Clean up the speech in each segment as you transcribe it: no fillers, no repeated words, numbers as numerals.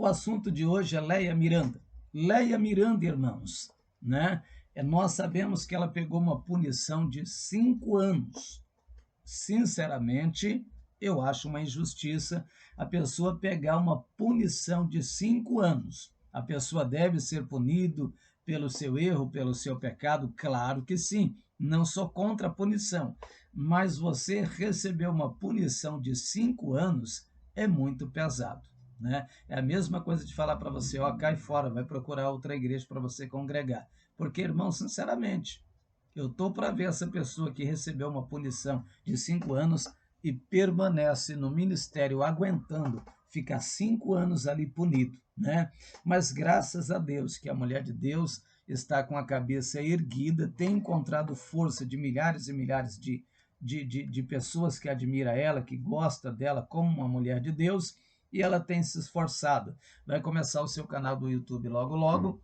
assunto de hoje é Léia Miranda. Léia Miranda, irmãos, né? Nós sabemos que ela pegou uma punição de 5 anos. Sinceramente, eu acho uma injustiça a pessoa pegar uma punição de 5 anos. A pessoa deve ser punido pelo seu erro, pelo seu pecado? Claro que sim, não sou contra a punição, mas você receber uma punição de 5 anos é muito pesado, né? É a mesma coisa de falar para você, ó, cai fora, vai procurar outra igreja para você congregar. Porque, irmão, sinceramente, eu estou para ver essa pessoa que recebeu uma punição de 5 anos e permanece no ministério aguentando ficar 5 anos ali punido, né? Mas graças a Deus que a mulher de Deus está com a cabeça erguida, tem encontrado força de milhares e milhares de pessoas que admiram ela, que gosta dela como uma mulher de Deus, e ela tem se esforçado. Vai começar o seu canal do YouTube logo, logo,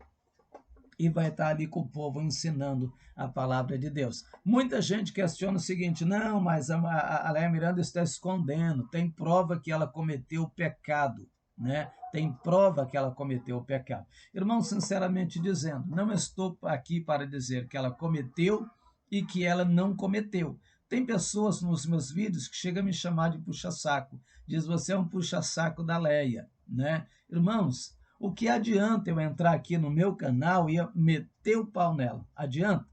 e vai estar ali com o povo ensinando a palavra de Deus. Muita gente questiona o seguinte, não, mas a Léia Miranda está escondendo, tem prova que ela cometeu pecado, né? Tem prova que ela cometeu o pecado. Irmão, sinceramente dizendo, não estou aqui para dizer que ela cometeu e que ela não cometeu. Tem pessoas nos meus vídeos que chegam a me chamar de puxa-saco, diz, você é um puxa-saco da Léia, né? Irmãos, o que adianta eu entrar aqui no meu canal e meter o pau nela? Adianta?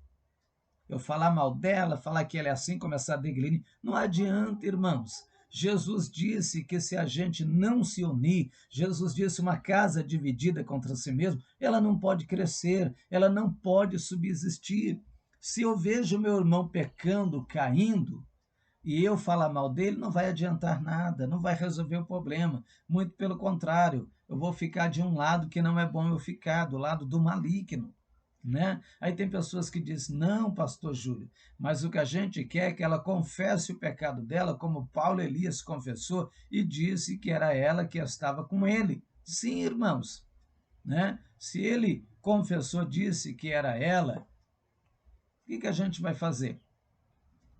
Eu falar mal dela, falar que ela é assim, começar a degrinir? Não adianta, irmãos. Jesus disse que se a gente não se unir, Jesus disse uma casa dividida contra si mesmo, ela não pode crescer, ela não pode subsistir. Se eu vejo meu irmão pecando, caindo, e eu falar mal dele, não vai adiantar nada, não vai resolver o problema. Muito pelo contrário, eu vou ficar de um lado que não é bom eu ficar, do lado do maligno, né? Aí tem pessoas que dizem, não, pastor Júlio, mas o que a gente quer é que ela confesse o pecado dela, como Paulo Elias confessou e disse que era ela que estava com ele. Sim, irmãos, né? Se ele confessou, disse que era ela, o que a gente vai fazer?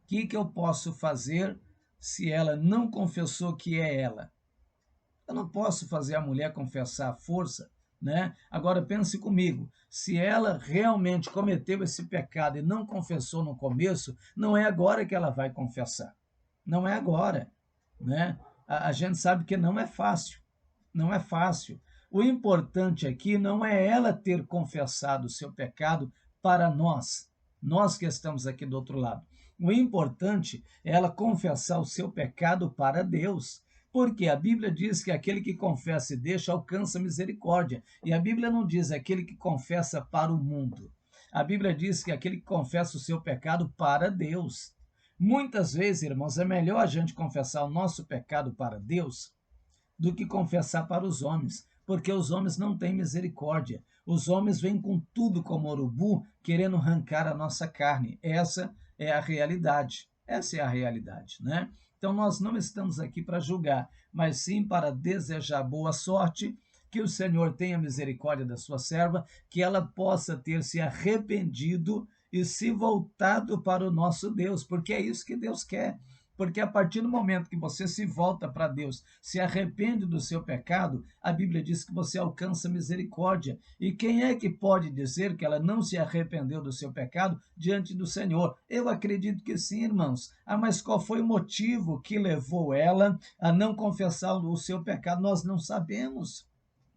O que eu posso fazer se ela não confessou que é ela? Eu não posso fazer a mulher confessar à força, né? Agora pense comigo, se ela realmente cometeu esse pecado e não confessou no começo, não é agora que ela vai confessar. Não é agora, né? A gente sabe que não é fácil, não é fácil. O importante aqui não é ela ter confessado o seu pecado para nós que estamos aqui do outro lado. O importante é ela confessar o seu pecado para Deus. Porque a Bíblia diz que aquele que confessa e deixa alcança misericórdia. E a Bíblia não diz aquele que confessa para o mundo. A Bíblia diz que aquele que confessa o seu pecado para Deus. Muitas vezes, irmãos, é melhor a gente confessar o nosso pecado para Deus do que confessar para os homens, porque os homens não têm misericórdia. Os homens vêm com tudo como urubu, querendo arrancar a nossa carne. Essa é a realidade. Essa é a realidade, né? Então, nós não estamos aqui para julgar, mas sim para desejar boa sorte, que o Senhor tenha misericórdia da sua serva, que ela possa ter se arrependido e se voltado para o nosso Deus, porque é isso que Deus quer. Porque a partir do momento que você se volta para Deus, se arrepende do seu pecado, a Bíblia diz que você alcança misericórdia. E quem é que pode dizer que ela não se arrependeu do seu pecado diante do Senhor? Eu acredito que sim, irmãos. Ah, mas qual foi o motivo que levou ela a não confessar o seu pecado? Nós não sabemos,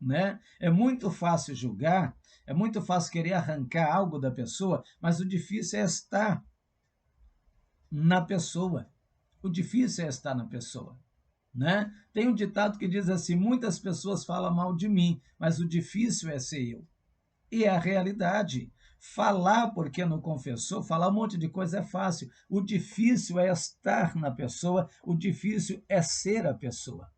né? É muito fácil julgar, é muito fácil querer arrancar algo da pessoa, mas o difícil é estar na pessoa. O difícil é estar na pessoa, né? Tem um ditado que diz assim, muitas pessoas falam mal de mim, mas o difícil é ser eu. E é a realidade. Falar porque não confessou, falar um monte de coisa é fácil. O difícil é estar na pessoa, o difícil é ser a pessoa.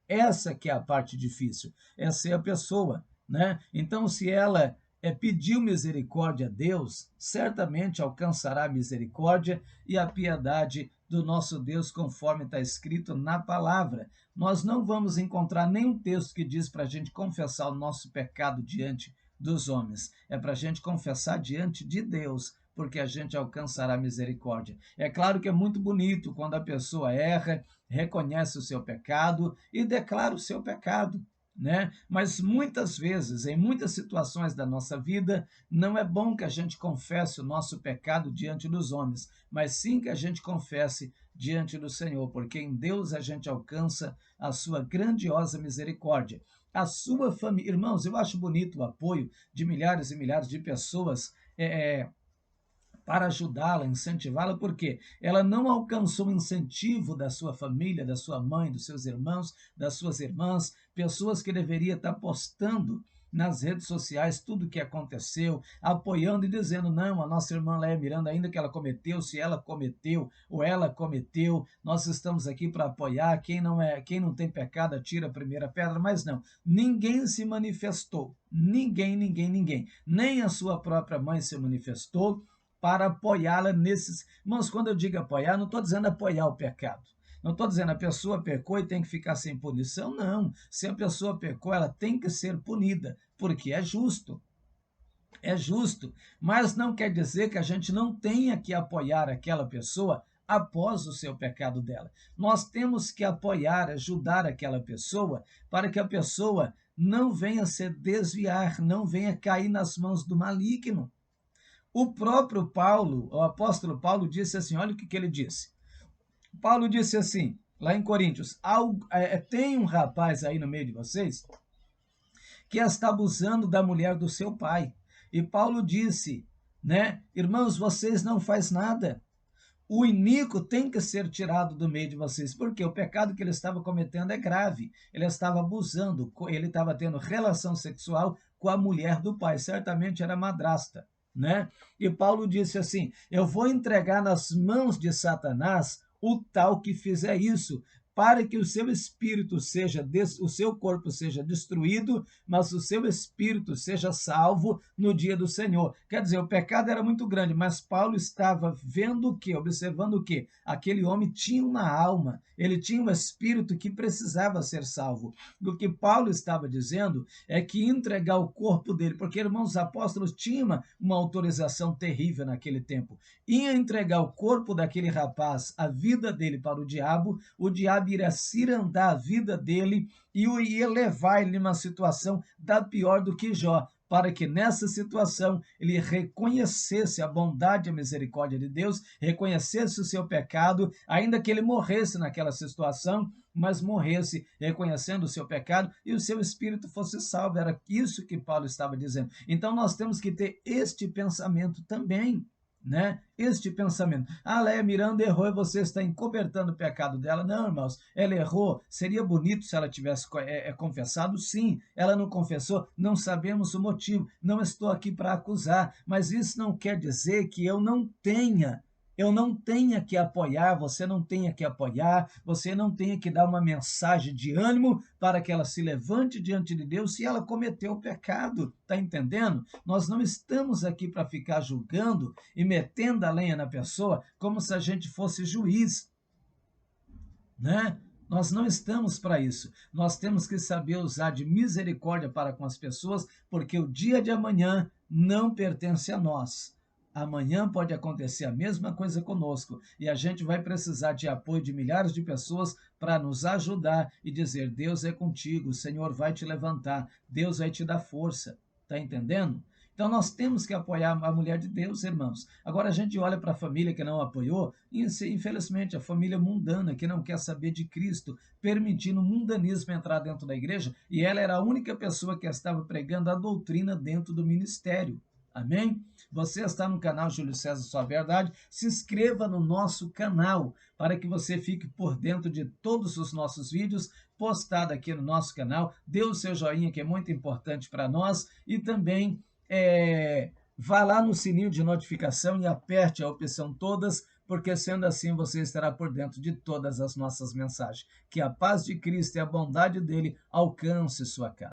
Essa que é a parte difícil, é ser a pessoa, né? Então, se ela pediu misericórdia a Deus, certamente alcançará a misericórdia e a piedade do nosso Deus, conforme está escrito na palavra. Nós não vamos encontrar nenhum texto que diz para a gente confessar o nosso pecado diante dos homens. É para a gente confessar diante de Deus, porque a gente alcançará misericórdia. É claro que é muito bonito quando a pessoa erra, reconhece o seu pecado e declara o seu pecado. né? Mas muitas vezes, em muitas situações da nossa vida, não é bom que a gente confesse o nosso pecado diante dos homens, mas sim que a gente confesse diante do Senhor, porque em Deus a gente alcança a sua grandiosa misericórdia. A sua família, irmãos, eu acho bonito o apoio de milhares e milhares de pessoas para ajudá-la, incentivá-la, porque ela não alcançou o incentivo da sua família, da sua mãe, dos seus irmãos, das suas irmãs, pessoas que deveria estar postando nas redes sociais tudo o que aconteceu, apoiando e dizendo, não, a nossa irmã Léia Miranda, ainda que ela cometeu, se ela cometeu ou ela cometeu, nós estamos aqui para apoiar, quem não tem pecado, atira a primeira pedra, mas não, ninguém se manifestou, ninguém, nem a sua própria mãe se manifestou, para apoiá-la nesses. Irmãos, quando eu digo apoiar, não estou dizendo apoiar o pecado. Não estou dizendo a pessoa pecou e tem que ficar sem punição, não. Se a pessoa pecou, ela tem que ser punida, porque é justo. É justo, mas não quer dizer que a gente não tenha que apoiar aquela pessoa após o seu pecado dela. Nós temos que apoiar, ajudar aquela pessoa para que a pessoa não venha se desviar, não venha cair nas mãos do maligno. O próprio Paulo, o apóstolo Paulo, disse assim: olha o que ele disse. Paulo disse assim, lá em Coríntios: tem um rapaz aí no meio de vocês que está abusando da mulher do seu pai. E Paulo disse, né, irmãos, vocês não fazem nada. O iníquo tem que ser tirado do meio de vocês, porque o pecado que ele estava cometendo é grave. Ele estava abusando, ele estava tendo relação sexual com a mulher do pai, certamente era madrasta, né? E Paulo disse assim: eu vou entregar nas mãos de Satanás o tal que fizer isso, para que o seu espírito seja, o seu corpo seja destruído, mas o seu espírito seja salvo no dia do Senhor. Quer dizer, o pecado era muito grande, mas Paulo estava vendo o quê? Observando o quê? Aquele homem tinha uma alma, ele tinha um espírito que precisava ser salvo. O que Paulo estava dizendo é que entregar o corpo dele, porque, irmãos, os apóstolos tinham uma autorização terrível naquele tempo, ia entregar o corpo daquele rapaz, a vida dele para o diabo iria cirandar a vida dele e o ia levar ele numa situação da pior do que Jó, para que nessa situação ele reconhecesse a bondade e a misericórdia de Deus, reconhecesse o seu pecado, ainda que ele morresse naquela situação, mas morresse reconhecendo o seu pecado e o seu espírito fosse salvo. Era isso que Paulo estava dizendo. Então nós temos que ter este pensamento também, né? Este pensamento. Léia Miranda errou e você está encobertando o pecado dela. Não, irmãos, ela errou. Seria bonito se ela tivesse confessado, sim. Ela não confessou, não sabemos o motivo. Não estou aqui para acusar, mas isso não quer dizer que eu não tenha que apoiar, você não tenha que apoiar, você não tenha que dar uma mensagem de ânimo para que ela se levante diante de Deus se ela cometeu o pecado, tá entendendo? Nós não estamos aqui para ficar julgando e metendo a lenha na pessoa como se a gente fosse juiz, né? Nós não estamos para isso. Nós temos que saber usar de misericórdia para com as pessoas, porque o dia de amanhã não pertence a nós. Amanhã pode acontecer a mesma coisa conosco e a gente vai precisar de apoio de milhares de pessoas para nos ajudar e dizer: Deus é contigo, o Senhor vai te levantar, Deus vai te dar força. Tá entendendo? Então nós temos que apoiar a mulher de Deus, irmãos. Agora a gente olha para a família que não apoiou, e infelizmente a família mundana que não quer saber de Cristo, permitindo o mundanismo entrar dentro da igreja, e ela era a única pessoa que estava pregando a doutrina dentro do ministério. Amém? Você está no canal Júlio César Sua Verdade, se inscreva no nosso canal para que você fique por dentro de todos os nossos vídeos postados aqui no nosso canal. Dê o seu joinha que é muito importante para nós e também vá lá no sininho de notificação e aperte a opção todas, porque sendo assim você estará por dentro de todas as nossas mensagens. Que a paz de Cristo e a bondade dele alcance sua casa.